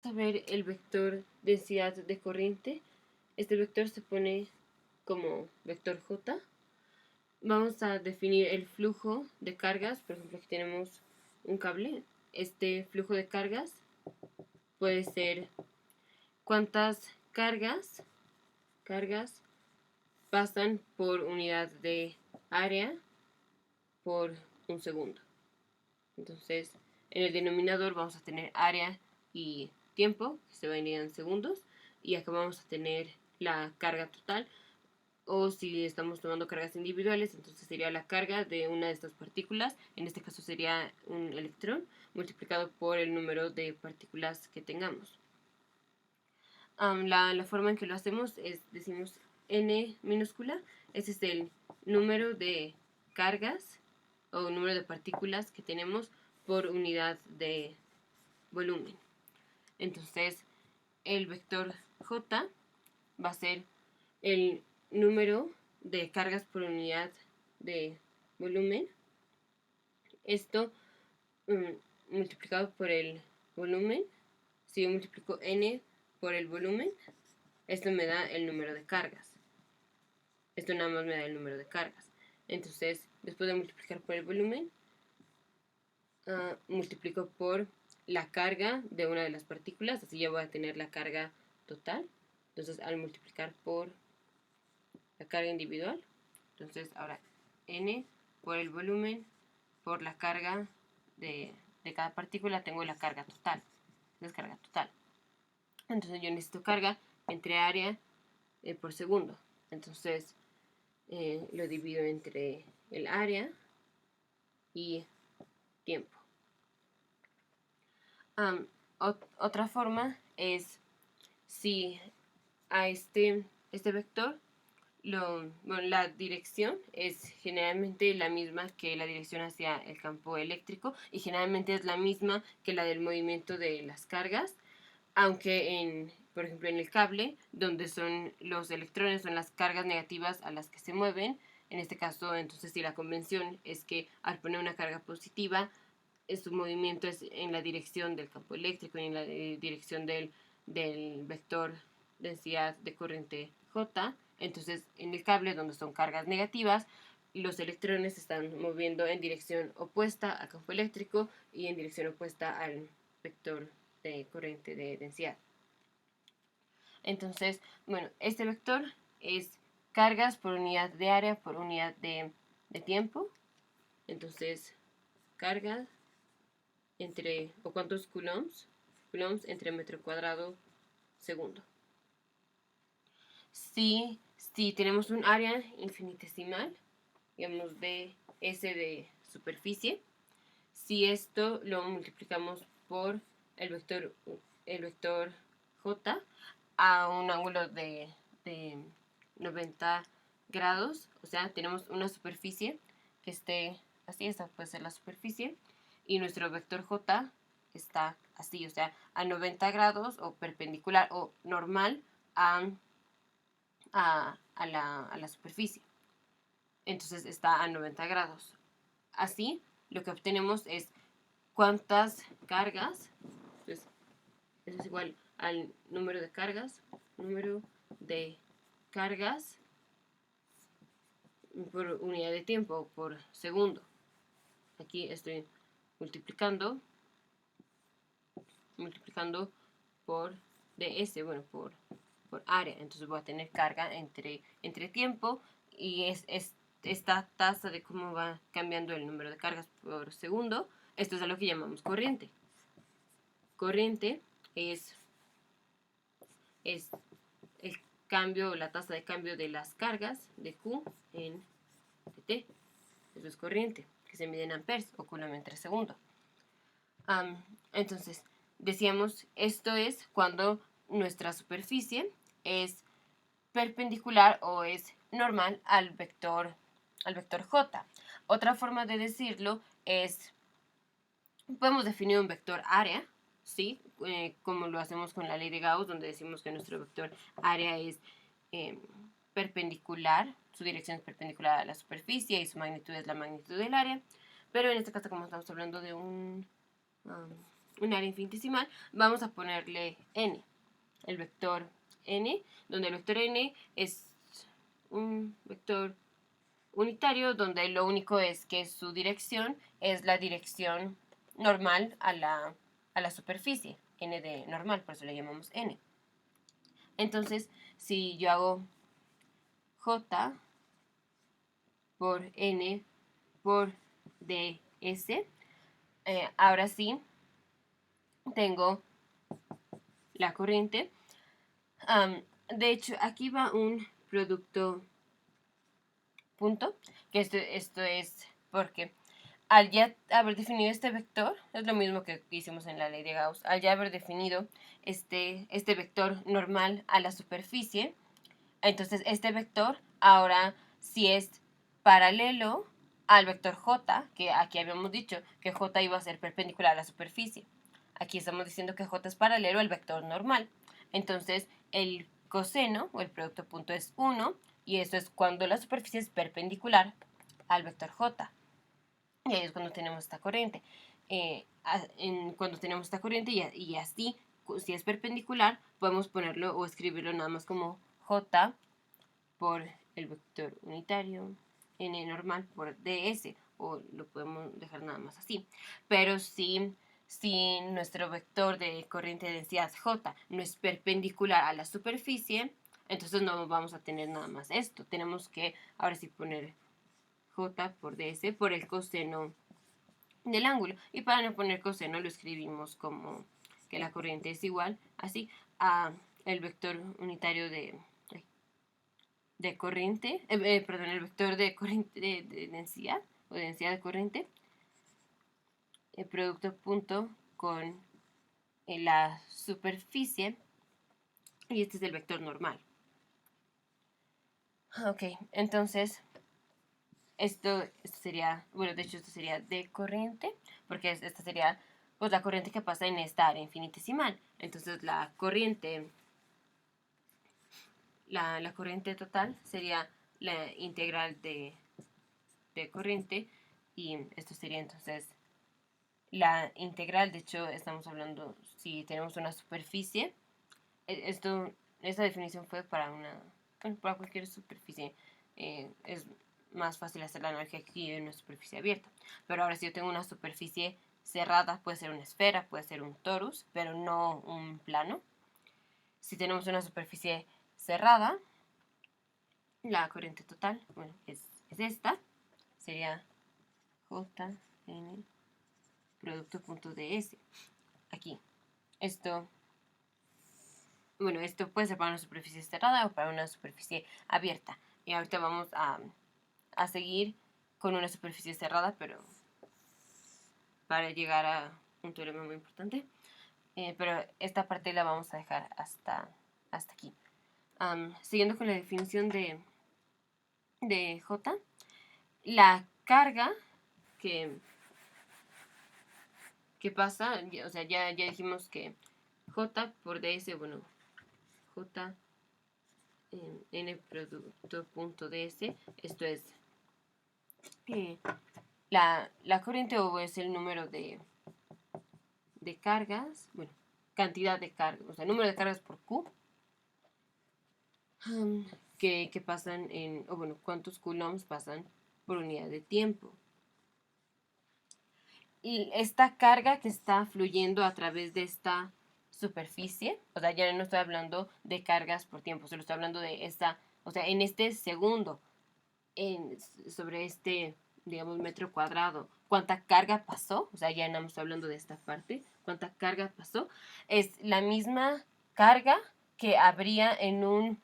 A ver el vector densidad de corriente. Este vector se pone como vector J. Vamos a definir el flujo de cargas. Por ejemplo, aquí tenemos un cable. Este flujo de cargas puede ser cuántas cargas pasan por unidad de área por un segundo. Entonces, en el denominador vamos a tener área y tiempo, que se va a ir en segundos, y acá vamos a tener la carga total, o si estamos tomando cargas individuales, entonces sería la carga de una de estas partículas, en este caso sería un electrón, multiplicado por el número de partículas que tengamos. La forma en que lo hacemos es, decimos n minúscula, ese es el número de cargas o número de partículas que tenemos por unidad de volumen. Entonces, el vector J va a ser el número de cargas por unidad de volumen. Esto multiplicado por el volumen. Si yo multiplico n por el volumen, esto me da el número de cargas. Esto nada más me da el número de cargas. Entonces, después de multiplicar por el volumen, multiplico por la carga de una de las partículas, así ya voy a tener la carga total. Entonces, al multiplicar por la carga individual, entonces ahora n por el volumen por la carga de cada partícula, tengo la carga total, descarga total. Entonces yo necesito carga entre área por segundo. Entonces lo divido entre el área y tiempo. Otra forma es si a este vector la dirección es generalmente la misma que la dirección hacia el campo eléctrico y generalmente es la misma que la del movimiento de las cargas, aunque por ejemplo en el cable, donde son los electrones, son las cargas negativas a las que se mueven. En este caso, entonces, si la convención es que al poner una carga positiva, su movimiento es en la dirección del campo eléctrico y en la dirección del vector densidad de corriente J. Entonces, en el cable donde son cargas negativas, los electrones se están moviendo en dirección opuesta al campo eléctrico y en dirección opuesta al vector de corriente de densidad. Entonces, bueno, este vector es cargas por unidad de área por unidad de tiempo. Entonces, cargas entre, o cuántos coulombs entre metro cuadrado segundo. Si tenemos un área infinitesimal, digamos de S de superficie, si esto lo multiplicamos por el vector J a un ángulo de 90 grados, o sea, tenemos una superficie que esté así, esta puede ser la superficie, y nuestro vector J está así, o sea, a 90 grados o perpendicular o normal a la superficie. Entonces está a 90 grados. Así, lo que obtenemos es cuántas cargas, entonces eso es igual al número de cargas por unidad de tiempo, por segundo. Aquí estoy multiplicando por ds, bueno, por área. Entonces voy a tener carga entre tiempo y es esta tasa de cómo va cambiando el número de cargas por segundo. Esto es a lo que llamamos corriente. Corriente es el cambio, la tasa de cambio de las cargas de Q en T. Eso es corriente, que se mide en amperes o coulomb entre segundo. Entonces, decíamos, esto es cuando nuestra superficie es perpendicular o es normal al vector J. Otra forma de decirlo es, podemos definir un vector área, ¿sí? Como lo hacemos con la ley de Gauss, donde decimos que nuestro vector área es perpendicular, su dirección es perpendicular a la superficie y su magnitud es la magnitud del área. Pero en este caso, como estamos hablando de un un área infinitesimal, vamos a ponerle n, el vector n, donde el vector n es un vector unitario, donde lo único es que su dirección es la dirección normal a la superficie, n de normal, por eso le llamamos n. Entonces, si yo hago j por n por ds, ahora sí tengo la corriente. De hecho, aquí va un producto punto, que esto es porque al ya haber definido este vector, es lo mismo que hicimos en la ley de Gauss, al ya haber definido este vector normal a la superficie, entonces este vector ahora sí es paralelo al vector j, que aquí habíamos dicho que j iba a ser perpendicular a la superficie. Aquí estamos diciendo que j es paralelo al vector normal. Entonces el coseno o el producto punto es 1, y eso es cuando la superficie es perpendicular al vector j. Y ahí es cuando tenemos esta corriente. Cuando tenemos esta corriente y así, si es perpendicular, podemos ponerlo o escribirlo nada más como j por el vector unitario, n normal por ds, o lo podemos dejar nada más así. Pero si nuestro vector de corriente de densidad j no es perpendicular a la superficie, entonces no vamos a tener nada más esto. Tenemos que ahora sí poner j por ds por el coseno del ángulo. Y para no poner coseno lo escribimos como que la corriente es igual así a el vector unitario de corriente, perdón, el vector de corriente de densidad o de densidad de corriente, el producto punto con la superficie, y este es el vector normal. Ok, entonces esto sería, bueno, de hecho esto sería de corriente, porque esta sería pues la corriente que pasa en esta área infinitesimal. Entonces la corriente total sería la integral de corriente, y esto sería entonces la integral. De hecho, estamos hablando si tenemos una superficie. Esta definición fue para para cualquier superficie. Es más fácil hacer la analogía aquí en una superficie abierta. Pero ahora si yo tengo una superficie cerrada, puede ser una esfera, puede ser un torus, pero no un plano. Si tenemos una superficie cerrada, la corriente total, bueno, es esta. Sería JN producto punto ds. Aquí. Esto puede ser para una superficie cerrada o para una superficie abierta. Y ahorita vamos a seguir con una superficie cerrada, pero para llegar a un teorema muy importante. Pero esta parte la vamos a dejar hasta aquí. Siguiendo con la definición de J, la carga que pasa, o sea, ya dijimos que J por ds, bueno, J n producto punto ds, esto es la corriente, o es el número de cargas, bueno, cantidad de cargas, o sea, número de cargas por Q, que pasan o bueno, cuántos coulombs pasan por unidad de tiempo. Y esta carga que está fluyendo a través de esta superficie, o sea, ya no estoy hablando de cargas por tiempo, solo estoy hablando de esta, o sea, en este segundo, sobre este, digamos, metro cuadrado, cuánta carga pasó, o sea, ya no estamos hablando de esta parte, cuánta carga pasó, es la misma carga que habría en un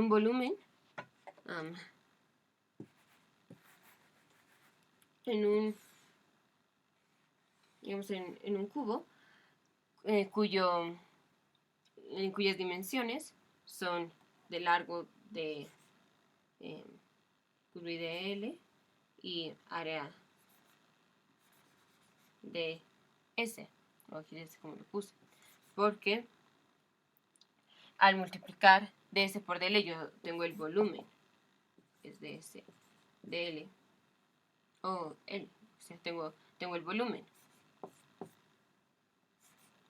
volumen, digamos, en un cubo, cuyas dimensiones son de largo de de L y área de S, o aquí es como lo puse, porque al multiplicar ds por dl yo tengo el volumen, es ds, dl, o L, o sea, tengo el volumen.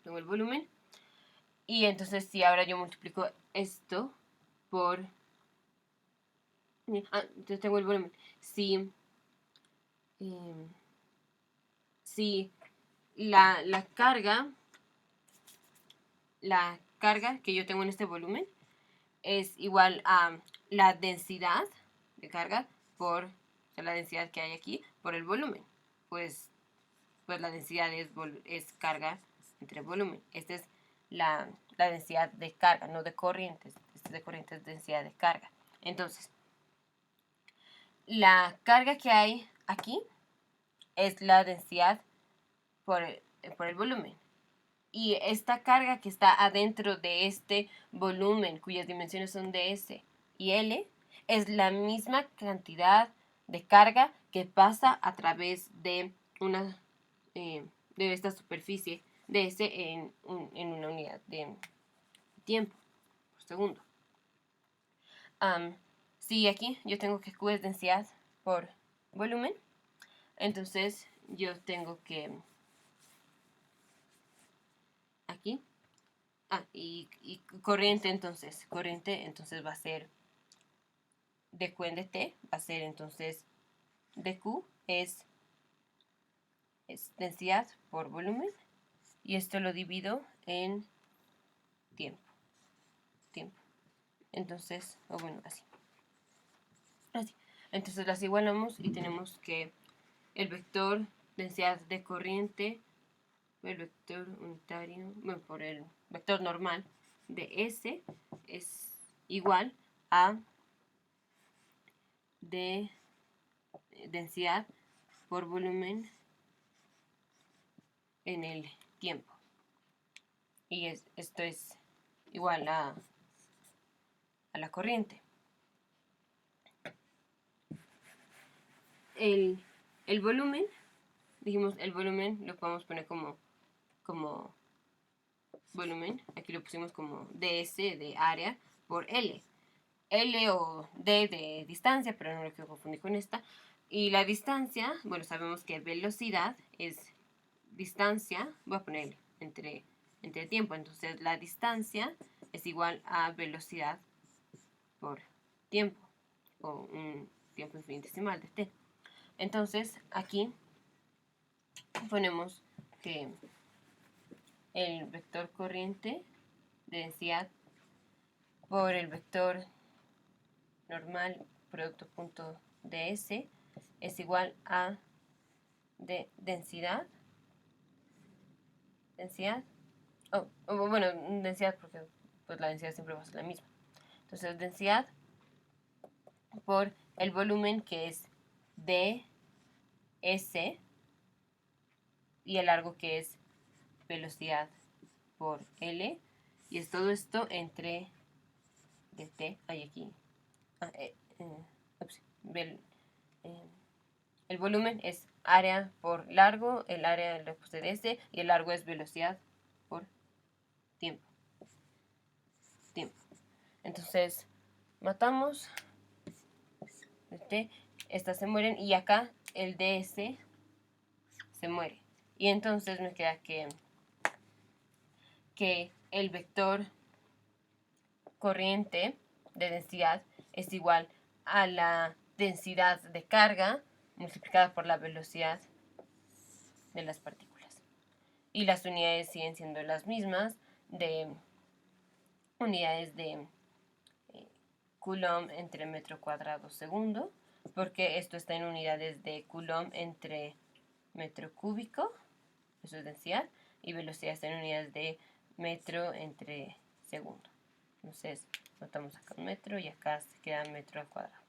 tengo el volumen. Y entonces si ahora yo multiplico esto por... entonces tengo el volumen. Si la carga que yo tengo en este volumen es igual a la densidad de carga por, o sea, la densidad que hay aquí por el volumen. Pues la densidad es carga entre volumen. Esta es la densidad de carga, no de corrientes. Esta de corriente es densidad de carga. Entonces, la carga que hay aquí es la densidad por el volumen. Y esta carga que está adentro de este volumen, cuyas dimensiones son de S y L, es la misma cantidad de carga que pasa a través de de esta superficie de S en una unidad de tiempo por segundo. Si aquí yo tengo que Q es densidad por volumen, entonces yo tengo que aquí y corriente entonces va a ser de Q en dt, va a ser entonces dQ es densidad por volumen, y esto lo divido en tiempo. Entonces, así. Entonces las igualamos y tenemos que el vector densidad de corriente, el vector unitario, por el vector normal de S es igual a de densidad por volumen en el tiempo. Y esto es igual a la corriente. El volumen, dijimos, el volumen lo podemos poner como volumen, aquí lo pusimos como ds de área por L. L o D de distancia, pero no lo quiero confundir con esta. Y la distancia, sabemos que velocidad es distancia, voy a poner entre tiempo, entonces la distancia es igual a velocidad por tiempo, o un tiempo infinitesimal de t. Entonces aquí ponemos que el vector corriente de densidad por el vector normal producto punto ds es igual a de densidad densidad porque pues la densidad siempre va a ser la misma. Entonces densidad por el volumen, que es ds, y el largo, que es velocidad por L, y es todo esto entre dt, hay aquí el volumen es área por largo, el área de ds, y el largo es velocidad por tiempo. Entonces matamos estas se mueren, y acá el ds se muere, y entonces me queda que el vector corriente de densidad es igual a la densidad de carga multiplicada por la velocidad de las partículas. Y las unidades siguen siendo las mismas, de unidades de Coulomb entre metro cuadrado segundo, porque esto está en unidades de Coulomb entre metro cúbico, eso es densidad, y velocidad está en unidades de metro entre segundo. Entonces, notamos acá un metro y acá se queda metro al cuadrado.